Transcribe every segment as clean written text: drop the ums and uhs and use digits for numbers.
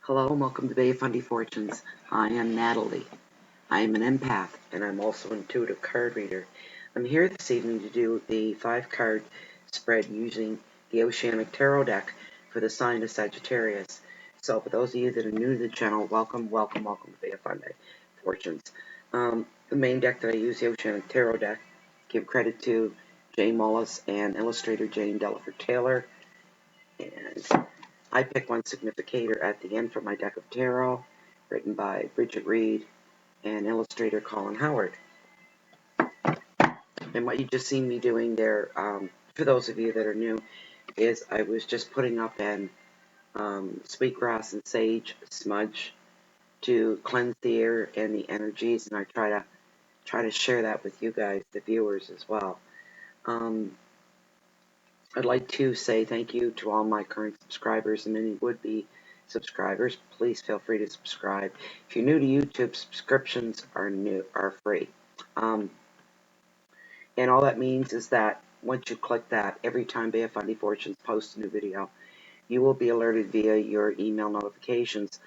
Hello and welcome to Fundy Fortunes. I am Natalie. I am an empath and I'm also an intuitive card reader. I'm here this evening to do the 5-card spread using the Oceanic Tarot deck for the sign of Sagittarius. So for those of you that are new to the channel, welcome to Fundy Fortunes. The main deck that I use, the Oceanic Tarot deck, give credit to Jay Mullis and illustrator Jane Delaford Taylor. And I pick one significator at the end for my deck of tarot, written by Bridget Reed and illustrator Colin Howard. And what you just seen me doing there, for those of you that are new, is I was just putting up an sweetgrass and sage smudge to cleanse the air and the energies, and I try to share that with you guys, the viewers, as well. I'd like to say thank you to all my current subscribers and any would-be subscribers. Please feel free to subscribe. If you're new to YouTube, subscriptions are free. And all that means is that once you click that, every time Fundy Fortunes posts a new video, you will be alerted via your email notifications.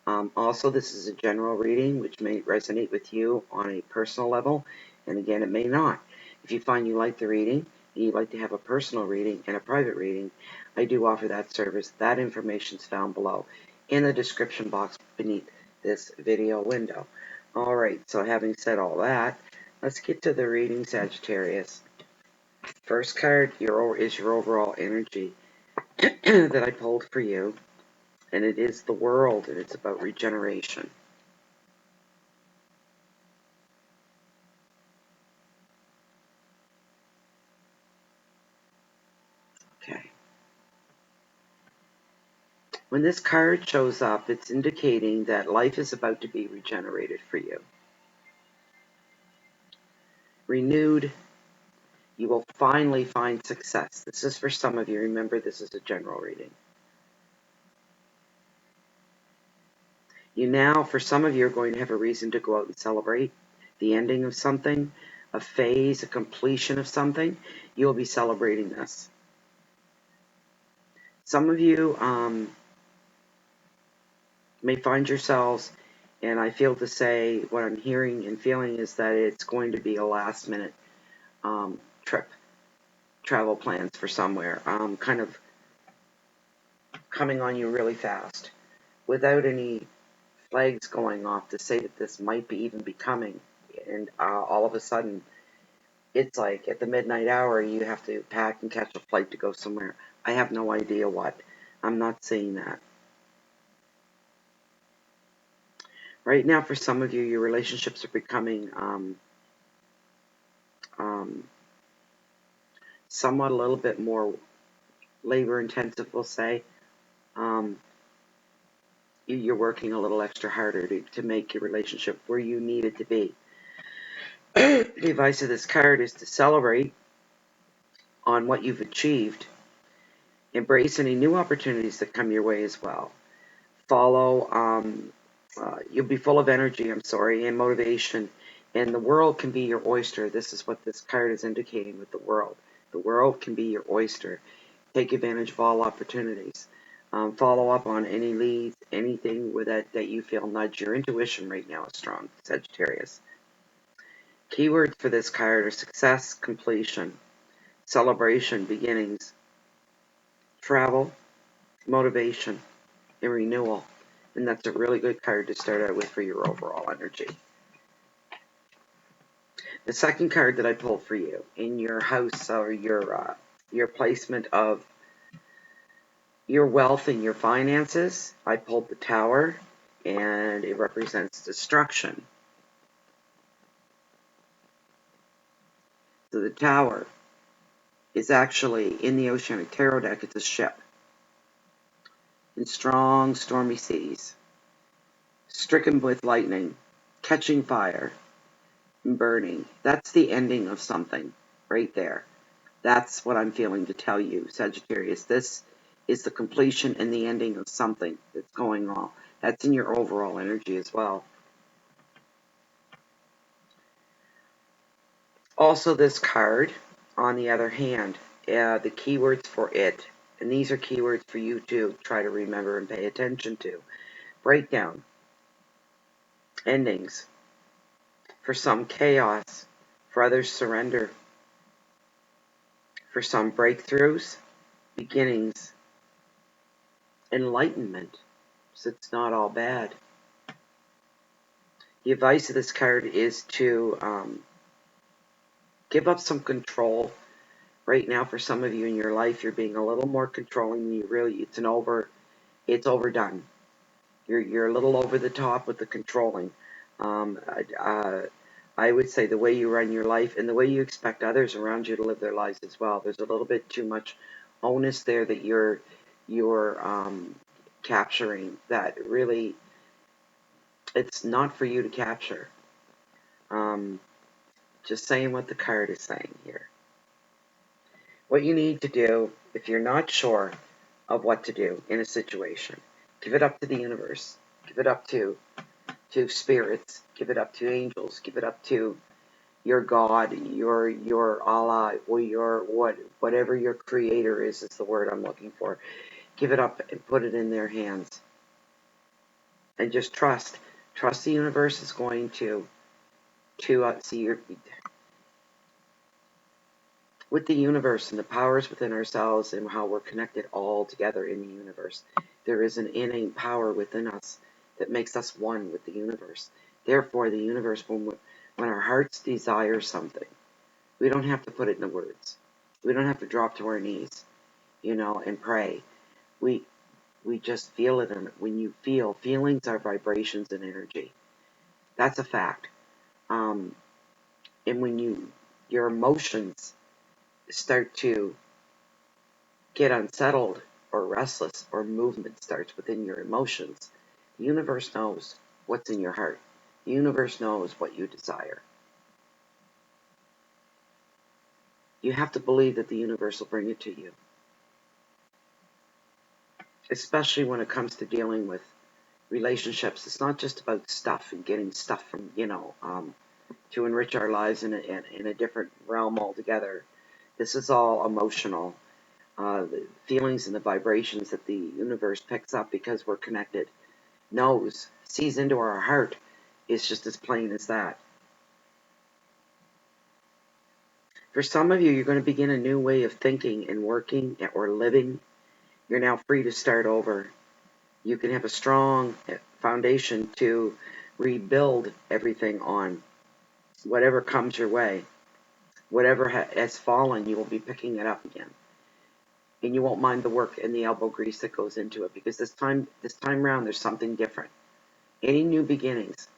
Also, this is a general reading, which may resonate with you on a personal level, and again, it may not. If you find you like the reading, and you'd like to have a personal reading and a private reading, I do offer that service. That information is found below in the description box beneath this video window. Alright, so having said all that, let's get to the reading, Sagittarius. First card is your overall energy that I pulled for you, and it is the World, and it's about regeneration. Okay. When this card shows up, it's indicating that life is about to be regenerated for you. Renewed, you will finally find success. This is for some of you. Remember, this is a general reading. You now, for some of you, are going to have a reason to go out and celebrate the ending of something, a phase, a completion of something. You will be celebrating this. Some of you may find yourselves, and I feel to say what I'm hearing and feeling is that it's going to be a last-minute travel plans for somewhere, kind of coming on you really fast, without any flags going off to say that this might be even be coming, and all of a sudden, it's like at the midnight hour, you have to pack and catch a flight to go somewhere. I have no idea what. I'm not seeing that. Right now, for some of you, your relationships are becoming somewhat a little bit more labor intensive, we'll say. You're working a little extra harder to make your relationship where you need it to be. The advice of this card is to celebrate on what you've achieved. Embrace any new opportunities that come your way as well. You'll be full of energy, and motivation, and the world can be your oyster. This is what this card is indicating with the world. The world can be your oyster. Take advantage of all opportunities. Follow up on any leads, anything with that you feel nudge. Your intuition right now is strong, Sagittarius. Keywords for this card are success, completion, celebration, beginnings, travel, motivation, and renewal. And that's a really good card to start out with for your overall energy. The second card that I pulled for you in your house, or your placement of your wealth and your finances, I pulled the Tower, and it represents destruction. So the Tower is actually in the Oceanic Tarot deck. It's a ship in strong, stormy seas, stricken with lightning, catching fire, and burning. That's the ending of something right there. That's what I'm feeling to tell you, Sagittarius. This is the completion and the ending of something that's going on. That's in your overall energy as well. Also, this card, on the other hand, the keywords for it, and these are keywords for you to try to remember and pay attention to. breakdown, endings. For some, chaos. For others, surrender. For some, breakthroughs, beginnings, enlightenment. So it's not all bad. The advice of this card is to give up some control. Right now, for some of you in your life, you're being a little more controlling than you really. It's overdone. You're a little over the top with the controlling. I would say the way you run your life and the way you expect others around you to live their lives as well. There's a little bit too much onus there that you're capturing. That really, it's not for you to capture. Just saying what the card is saying here. What you need to do, if you're not sure of what to do in a situation, give it up to the universe. Give it up to spirits. Give it up to angels. Give it up to your God, your Allah, or whatever your creator is the word I'm looking for. Give it up and put it in their hands. And just trust. Trust the universe is going to see with the universe and the powers within ourselves and how we're connected all together in the universe. There is an innate power within us that makes us one with the universe. Therefore, the universe, when our hearts desire something, we don't have to put it into words. We don't have to drop to our knees, and pray. We just feel it. And when you feelings are vibrations and energy. That's a fact. And when your emotions start to get unsettled or restless or movement starts within your emotions, the universe knows what's in your heart. The universe knows what you desire. You have to believe that the universe will bring it to you. Especially when it comes to dealing with relationships. It's not just about stuff and getting stuff from, to enrich our lives in a different realm altogether. This is all emotional. The feelings and the vibrations that the universe picks up because we're connected, sees into our heart. It's just as plain as that. For some of you, you're going to begin a new way of thinking and working or living. You're now free to start over. You can have a strong foundation to rebuild everything on. Whatever comes your way, whatever has fallen, you will be picking it up again. And you won't mind the work and the elbow grease that goes into it, because this time around, there's something different. Any new beginnings,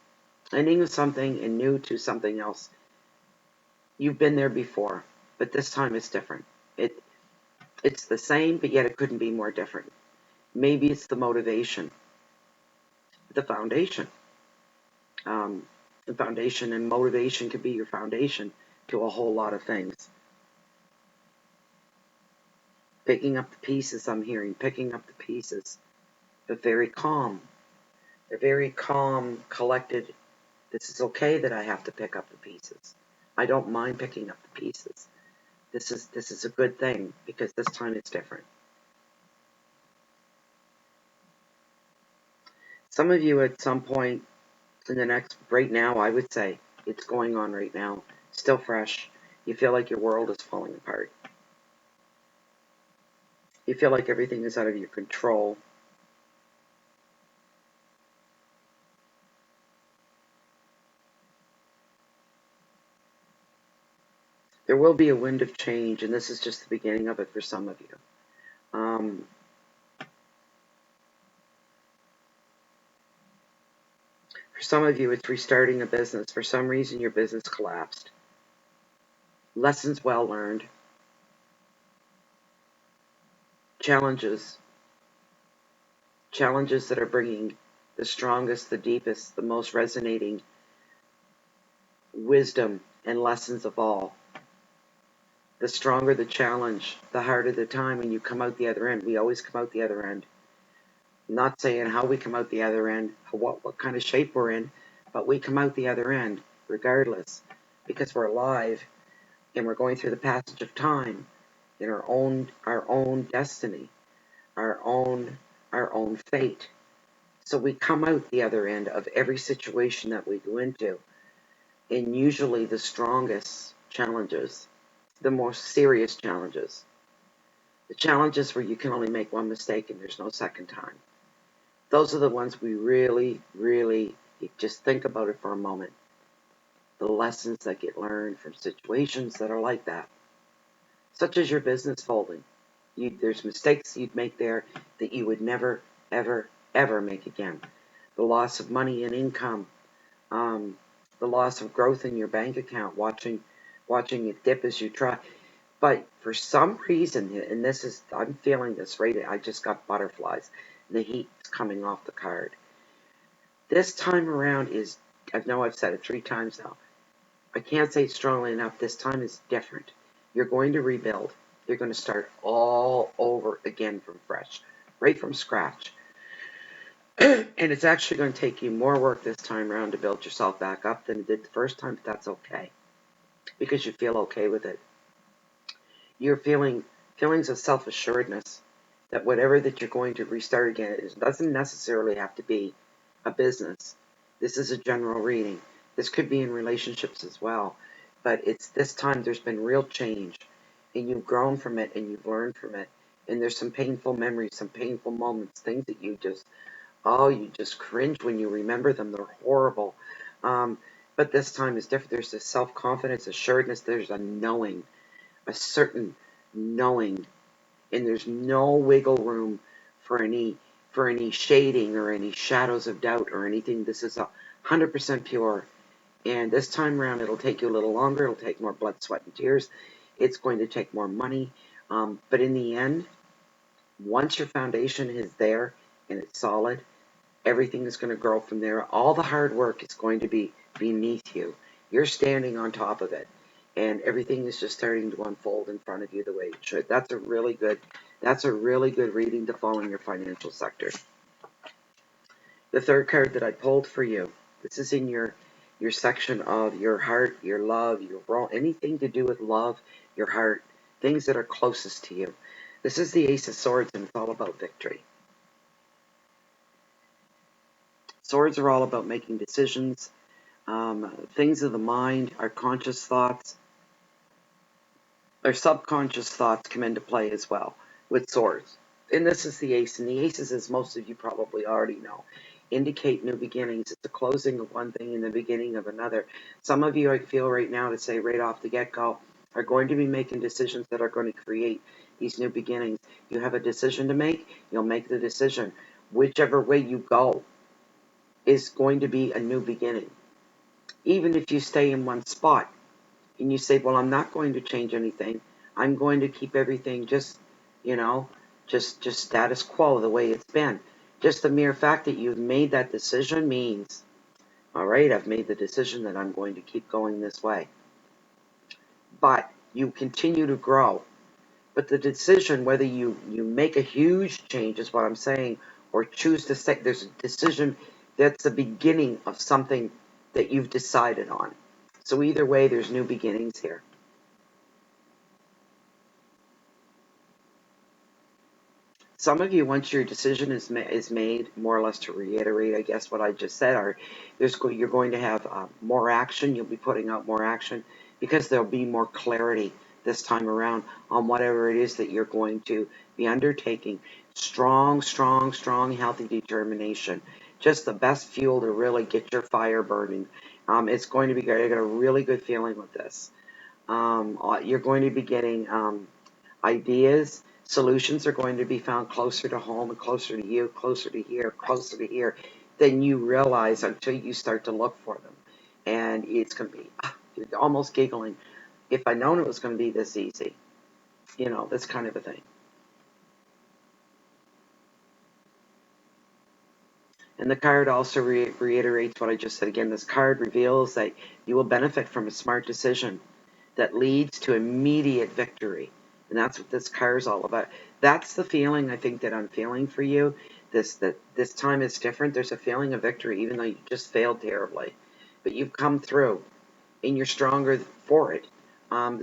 ending of something and new to something else. You've been there before, but this time it's different. It's the same, but yet it couldn't be more different. Maybe it's the motivation, the foundation. The foundation and motivation could be your foundation to a whole lot of things. Picking up the pieces, I'm hearing, picking up the pieces, but very calm. They're very calm, collected. This is okay that I have to pick up the pieces. I don't mind picking up the pieces. This is a good thing, because this time it's different. Some of you at some point in the next, right now, I would say, it's going on right now, still fresh. You feel like your world is falling apart. You feel like everything is out of your control. There will be a wind of change, and this is just the beginning of it for some of you. For some of you, it's restarting a business. For some reason, your business collapsed. Lessons well learned. Challenges that are bringing the strongest, the deepest, the most resonating wisdom and lessons of all. The stronger the challenge, the harder the time, and you come out the other end. We always come out the other end. I'm not saying how we come out the other end, what kind of shape we're in, but we come out the other end regardless, because we're alive and we're going through the passage of time in our own destiny, our own fate. So we come out the other end of every situation that we go into, and usually the strongest challenges, the more serious challenges, the challenges where you can only make one mistake and there's no second time. Those are the ones we really, really, just think about it for a moment. The lessons that get learned from situations that are like that, such as your business folding. There's mistakes you'd make there that you would never, ever, ever make again. The loss of money and income, the loss of growth in your bank account, watching it dip as you try. But for some reason, and I'm feeling this right, I just got butterflies. The heat's coming off the card. This time around I know I've said it 3 times now. I can't say it strongly enough. This time is different. You're going to rebuild. You're going to start all over again from fresh, right from scratch. And it's actually going to take you more work this time around to build yourself back up than it did the first time, but that's okay, because you feel okay with it. You're feelings of self-assuredness that whatever that you're going to restart again, it doesn't necessarily have to be a business. This is a general reading. This could be in relationships as well. But it's this time there's been real change, and you've grown from it, and you've learned from it. And there's some painful memories, some painful moments, things that you just cringe when you remember them. They're horrible. But this time is different. There's this self-confidence, assuredness. There's a knowing, a certain knowing, and there's no wiggle room for any shading or any shadows of doubt or anything. This is 100% pure. And this time around, it'll take you a little longer. It'll take more blood, sweat, and tears. It's going to take more money. But in the end, once your foundation is there and it's solid, everything is going to grow from there. All the hard work is going to be beneath you. You're standing on top of it, and everything is just starting to unfold in front of you the way it should. That's a really good reading to follow in your financial sector. The third card that I pulled for you, this is in your section of your heart, your love, your role, anything to do with love, your heart, things that are closest to you. This is the Ace of Swords, and it's all about victory. Swords are all about making decisions, things of the mind, our conscious thoughts, our subconscious thoughts come into play as well with swords. And this is the ace, and the aces, as most of you probably already know, indicate new beginnings. It's the closing of one thing and the beginning of another. Some of you, I feel right now, to say right off the get-go, are going to be making decisions that are going to create these new beginnings. You have a decision to make, you'll make the decision. Whichever way you go is going to be a new beginning. Even if you stay in one spot and you say, well, I'm not going to change anything. I'm going to keep everything just, just status quo the way it's been. Just the mere fact that you've made that decision means, all right, I've made the decision that I'm going to keep going this way. But you continue to grow. But the decision, whether you make a huge change is what I'm saying, or choose to say, there's a decision that's the beginning of something that you've decided on. So either way, there's new beginnings here. Some of you, once your decision is made, more or less to reiterate, I guess, what I just said, you're going to have more action. You'll be putting out more action because there'll be more clarity this time around on whatever it is that you're going to be undertaking. Strong, strong, strong, healthy determination. Just the best fuel to really get your fire burning. It's going to be great. I got a really good feeling with this. You're going to be getting ideas. Solutions are going to be found closer to home and closer to you, closer to here than you realize until you start to look for them. And it's going to be, you're almost giggling. If I'd known it was going to be this easy, this kind of a thing. And the card also reiterates what I just said again. This card reveals that you will benefit from a smart decision that leads to immediate victory. And that's what this card is all about. That's the feeling I think that I'm feeling for you. This time is different. There's a feeling of victory, even though you just failed terribly. But you've come through, and you're stronger for it.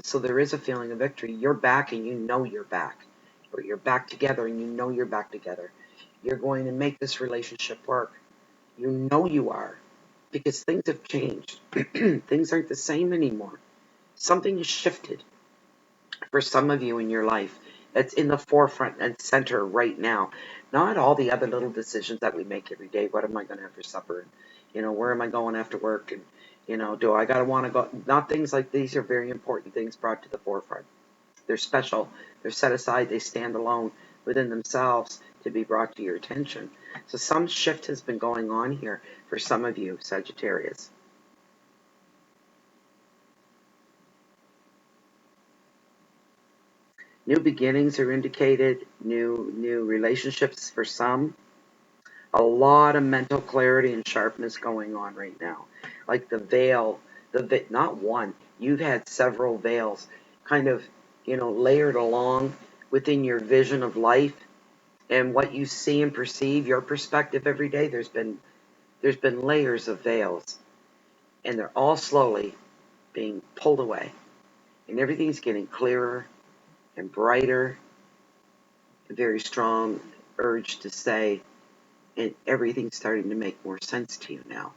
So there is a feeling of victory. You're back, and you know you're back. Or you're back together, and you know you're back together. You're going to make this relationship work. You know you are, because things have changed. Things aren't the same anymore. Something has shifted for some of you in your life. That's in the forefront and center right now. Not all the other little decisions that we make every day. What am I going to have for supper? Where am I going after work? And, do I gotta want to go? Not things like these are very important things brought to the forefront. They're special. They're set aside. They stand alone within themselves to be brought to your attention. So some shift has been going on here for some of you, Sagittarius. New beginnings are indicated, new relationships for some. A lot of mental clarity and sharpness going on right now. Like the veil, not one, you've had several veils kind of, layered along within your vision of life and what you see and perceive, your perspective every day. There's been layers of veils, and they're all slowly being pulled away. And everything's getting clearer and brighter, a very strong urge to say, and everything's starting to make more sense to you now.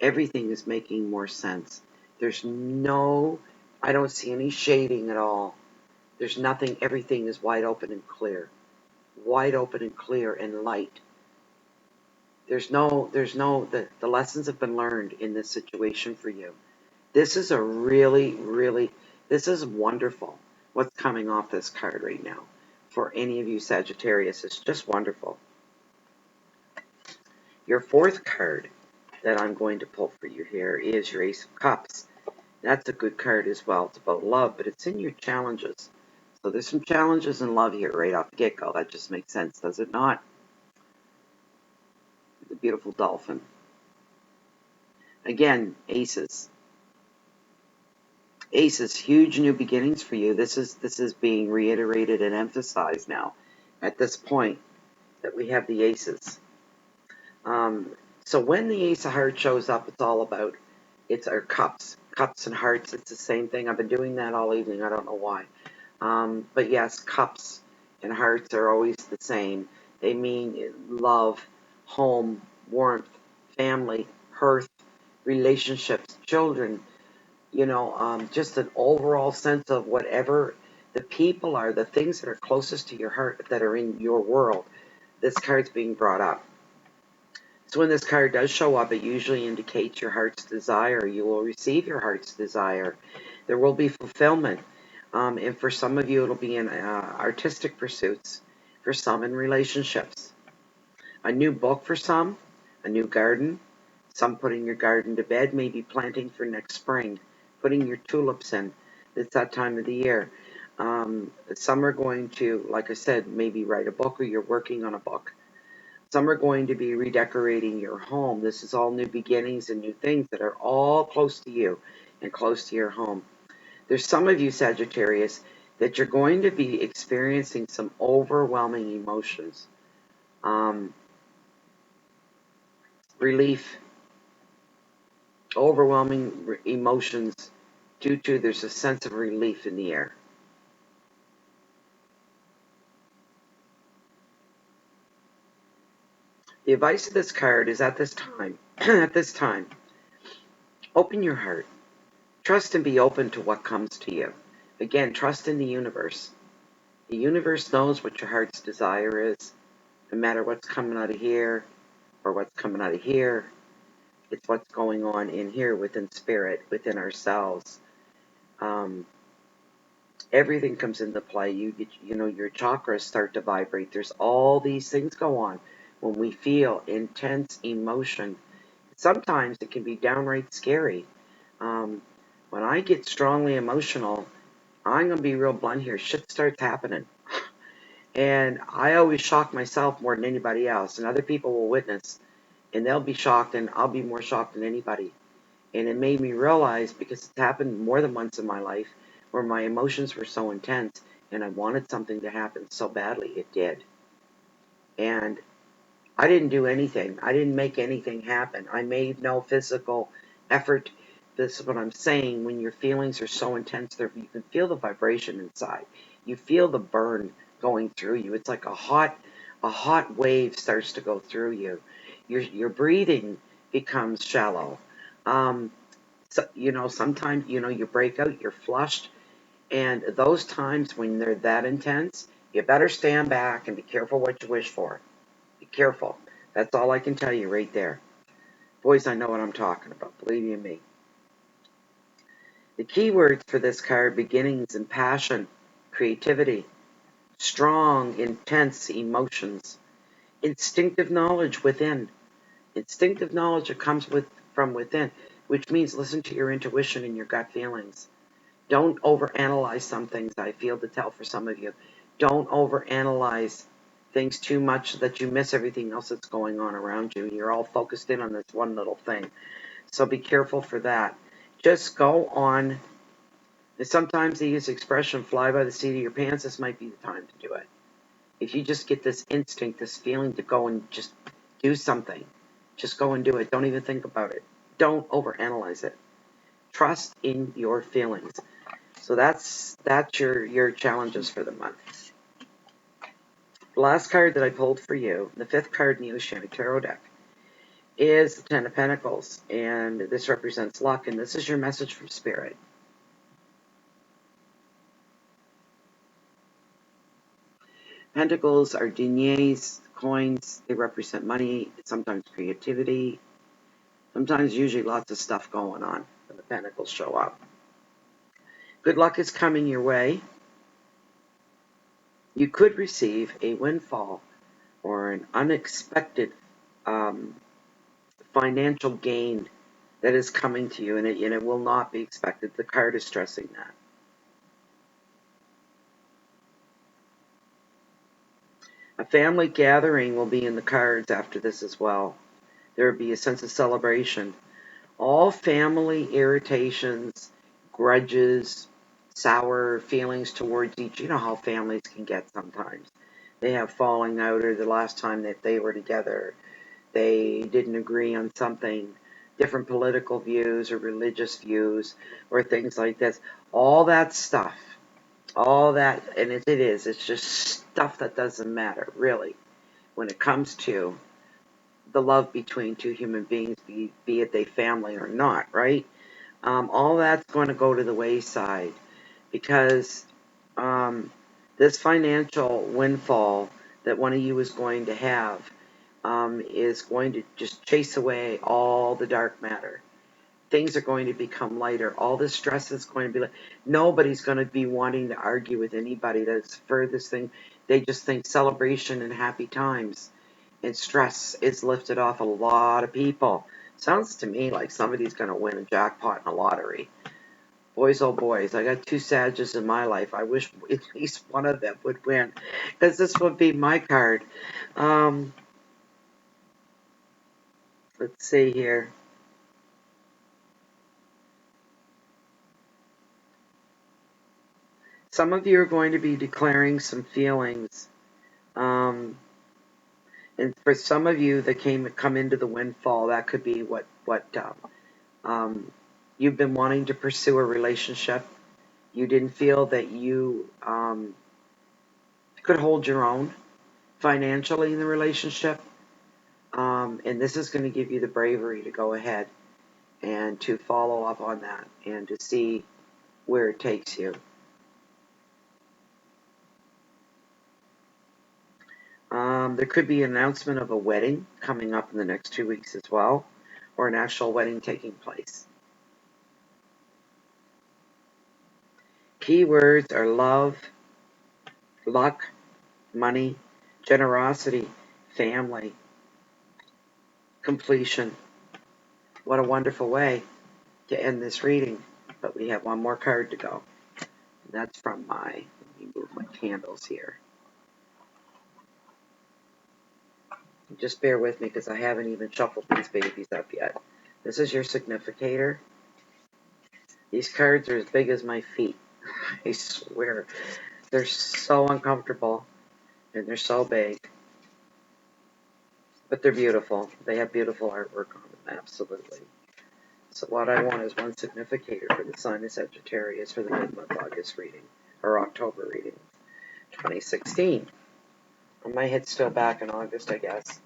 Everything is making more sense. I don't see any shading at all. There's nothing, everything is wide open and clear. Wide open and clear and light. The lessons have been learned in this situation for you. This is this is wonderful what's coming off this card right now. For any of you Sagittarius, it's just wonderful. Your fourth card that I'm going to pull for you here is your Ace of Cups. That's a good card as well. It's about love, but it's in your challenges. So there's some challenges in love here right off the get-go. That just makes sense, does it not? The beautiful dolphin. Again, aces. Aces, huge new beginnings for you. This is being reiterated and emphasized now at this point that we have the aces. So when the Ace of Hearts shows up, it's our cups and hearts. It's the same thing. I've been doing that all evening. I don't know why. But yes, cups and hearts are always the same. They mean love, home, warmth, family, hearth, relationships, children, just an overall sense of whatever the people are, the things that are closest to your heart that are in your world. This card's being brought up. So when this card does show up, it usually indicates your heart's desire. You will receive your heart's desire. There will be fulfillment. And for some of you, it'll be in artistic pursuits. For some, in relationships. A new book for some. A new garden. Some putting your garden to bed. Maybe planting for next spring. Putting your tulips in. It's that time of the year. Some are going to, like I said, maybe write a book or you're working on a book. Some are going to be redecorating your home. This is all new beginnings and new things that are all close to you and close to your home. There's some of you, Sagittarius, that you're going to be experiencing some overwhelming emotions. Relief, overwhelming emotions due to there's a sense of relief in the air. The advice of this card is at this time, open your heart. Trust and be open to what comes to you. Again, trust in the universe. The universe knows what your heart's desire is. No matter what's coming out of here or what's coming out of here, it's what's going on in here within spirit, within ourselves. Everything comes into play. Your chakras start to vibrate. There's all these things go on when we feel intense emotion. Sometimes it can be downright scary. When I get strongly emotional, I'm going to be real blunt here. Shit starts happening. And I always shock myself more than anybody else. And other people will witness. And they'll be shocked, and I'll be more shocked than anybody. And it made me realize, because it's happened more than once in my life, where my emotions were so intense, and I wanted something to happen so badly, it did. And I didn't do anything. I didn't make anything happen. I made no physical effort. This is what I'm saying. When your feelings are so intense, you can feel the vibration inside. You feel the burn going through you. It's like a hot a hot wave starts to go through you. Your breathing becomes shallow. So, sometimes, you break out, you're flushed, and those times when they're that intense, you better stand back and be careful what you wish for. Be careful. That's all I can tell you right there. Boys, I know what I'm talking about. Believe you me. The key words for this card: beginnings and passion, creativity, strong, intense emotions, instinctive knowledge within. Instinctive knowledge that comes from within, which means listen to your intuition and your gut feelings. Don't overanalyze some things. I feel to tell for some of you. Don't overanalyze things too much that you miss everything else that's going on around you. You're all focused in on this one little thing. So be careful for that. Just go on. Sometimes they use the expression fly by the seat of your pants. This might be the time to do it. If you just get this instinct, this feeling to go and just do something, just go and do it. Don't even think about it. Don't overanalyze it. Trust in your feelings. So that's your challenges for the month. The last card that I pulled for you, the 5th card in the Oceanic Tarot deck, is the 10 of Pentacles, and this represents luck, and this is your message from Spirit. Pentacles are deniers, coins. They represent money, sometimes creativity, sometimes usually lots of stuff going on when the Pentacles show up. Good luck is coming your way. You could receive a windfall or an unexpected financial gain that is coming to you, and it will not be expected. The card is stressing that. A family gathering will be in the cards after this as well. There will be a sense of celebration. All family irritations, grudges, sour feelings towards each, you know how families can get sometimes. They have falling out, or the last time that they were together, they didn't agree on something, different political views or religious views or things like this. All that stuff, all that, and it's just stuff that doesn't matter, really, when it comes to the love between two human beings, be it they family or not, right? All that's going to go to the wayside because this financial windfall that one of you is going to have is going to just chase away all the dark matter. Things are going to become lighter. All the stress is going to be like, nobody's going to be wanting to argue with anybody. That's furthest thing. They just think celebration and happy times, and stress is lifted off a lot of people. Sounds to me like somebody's going to win a jackpot in a lottery. Boys, oh boys, I got 2 Sages in my life. I wish at least one of them would win, because this would be my card. Let's see here. Some of you are going to be declaring some feelings. And for some of you that come into the windfall, that could be what you've been wanting to pursue a relationship. You didn't feel that you could hold your own financially in the relationship. And this is going to give you the bravery to go ahead and to follow up on that and to see where it takes you. There could be an announcement of a wedding coming up in the next 2 weeks as well, or an actual wedding taking place. Keywords are love, luck, money, generosity, family, completion. What a wonderful way to end this reading. But we have one more card to go. And that's from let me move my candles here. Just bear with me because I haven't even shuffled these babies up yet. This is your significator. These cards are as big as my feet. I swear. They're so uncomfortable and they're so big. But they're beautiful. They have beautiful artwork on them, absolutely. So what I want is one significator for the sign of Sagittarius for the mid-month August reading, or October reading, 2016. I might hit still back in August, I guess.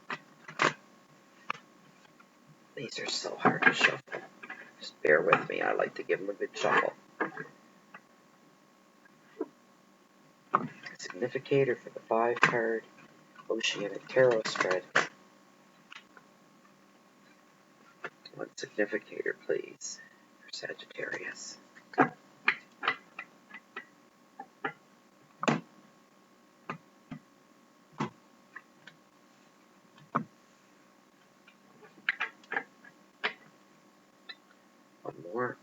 These are so hard to shuffle. Just bear with me. I like to give them a good shuffle. Significator for the 5 card Oceanic Tarot spread. One significator, please, for Sagittarius. One more.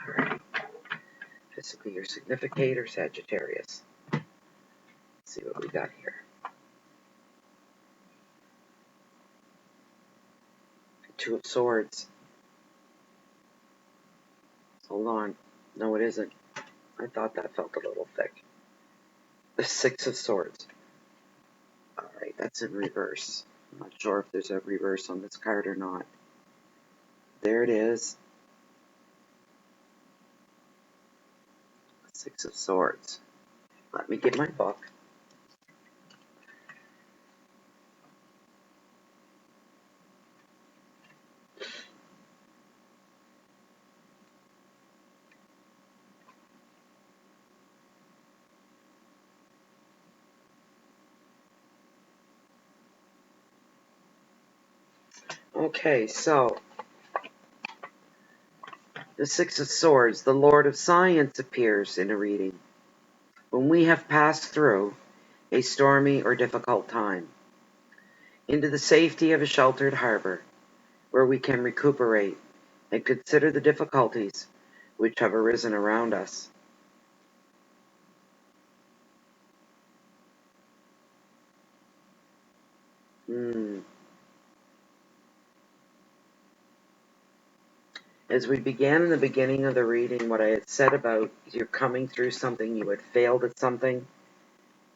Alright. Physically, your significator, Sagittarius. Let's see what we got here. Two of Swords. Hold on. No, it isn't. I thought that felt a little thick. The 6 of Swords. Alright, that's in reverse. I'm not sure if there's a reverse on this card or not. There it is. 6 of Swords. Let me get my book. Okay, so the 6 of Swords, the Lord of Science, appears in a reading. When we have passed through a stormy or difficult time, into the safety of a sheltered harbor, where we can recuperate and consider the difficulties which have arisen around us. As we began in the beginning of the reading, what I had said about you're coming through something, you had failed at something,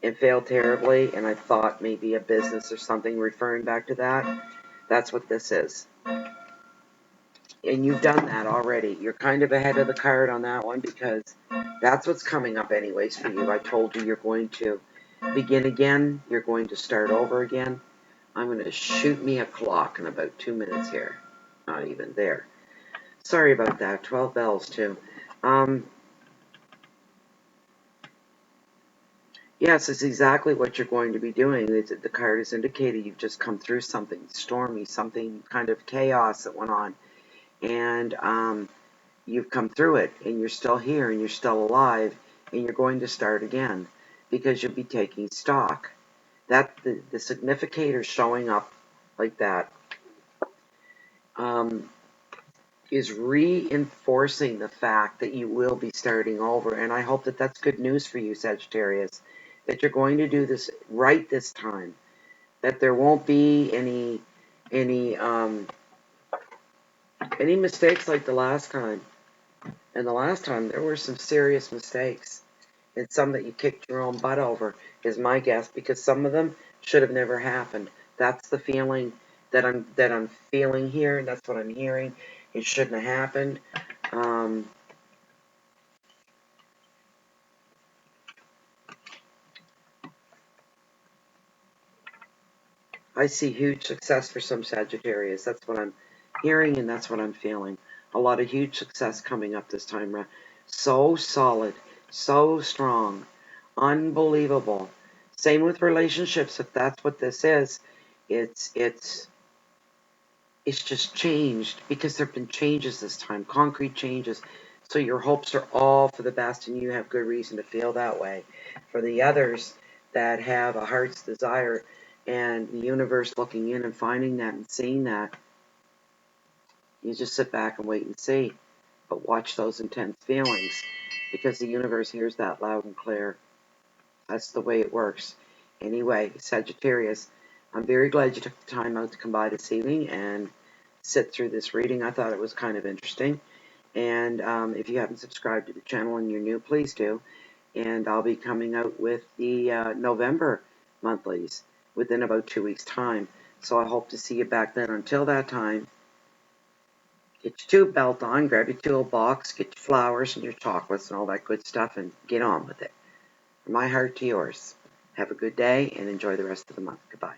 and failed terribly, and I thought maybe a business or something, referring back to that. That's what this is. And you've done that already. You're kind of ahead of the card on that one because that's what's coming up anyways for you. I told you you're going to begin again. You're going to start over again. I'm going to shoot me a clock in about 2 minutes here. Not even there. Sorry about that. 12 bells too. Yes, it's exactly what you're going to be doing. The card is indicated you've just come through something stormy, something kind of chaos that went on. And you've come through it, and you're still here, and you're still alive, and you're going to start again because you'll be taking stock. That the significator showing up like that is reinforcing the fact that you will be starting over. And I hope that that's good news for you, Sagittarius, that you're going to do this right this time, that there won't be any mistakes like the last time. And the last time there were some serious mistakes, and some that you kicked your own butt over is my guess, because some of them should have never happened. That's the feeling that I'm feeling here, and that's what I'm hearing. It shouldn't have happened. I see huge success for some Sagittarius. That's what I'm hearing, and that's what I'm feeling. A lot of huge success coming up this time around. So solid, so strong, unbelievable. Same with relationships. If that's what this is, it's just changed because there have been changes this time, concrete changes. So your hopes are all for the best, and you have good reason to feel that way. For the others that have a heart's desire and the universe looking in and finding that and seeing that, you just sit back and wait and see. But watch those intense feelings, because the universe hears that loud and clear. That's the way it works. Anyway, Sagittarius, I'm very glad you took the time out to come by this evening and sit through this reading. I thought it was kind of interesting. And if you haven't subscribed to the channel and you're new, please do. and I'll be coming out with the November monthlies within about 2 weeks' time. So I hope to see you back then. Until that time, get your tube belt on, grab your toolbox, get your flowers and your chocolates and all that good stuff, and get on with it. From my heart to yours. Have a good day and enjoy the rest of the month. Goodbye.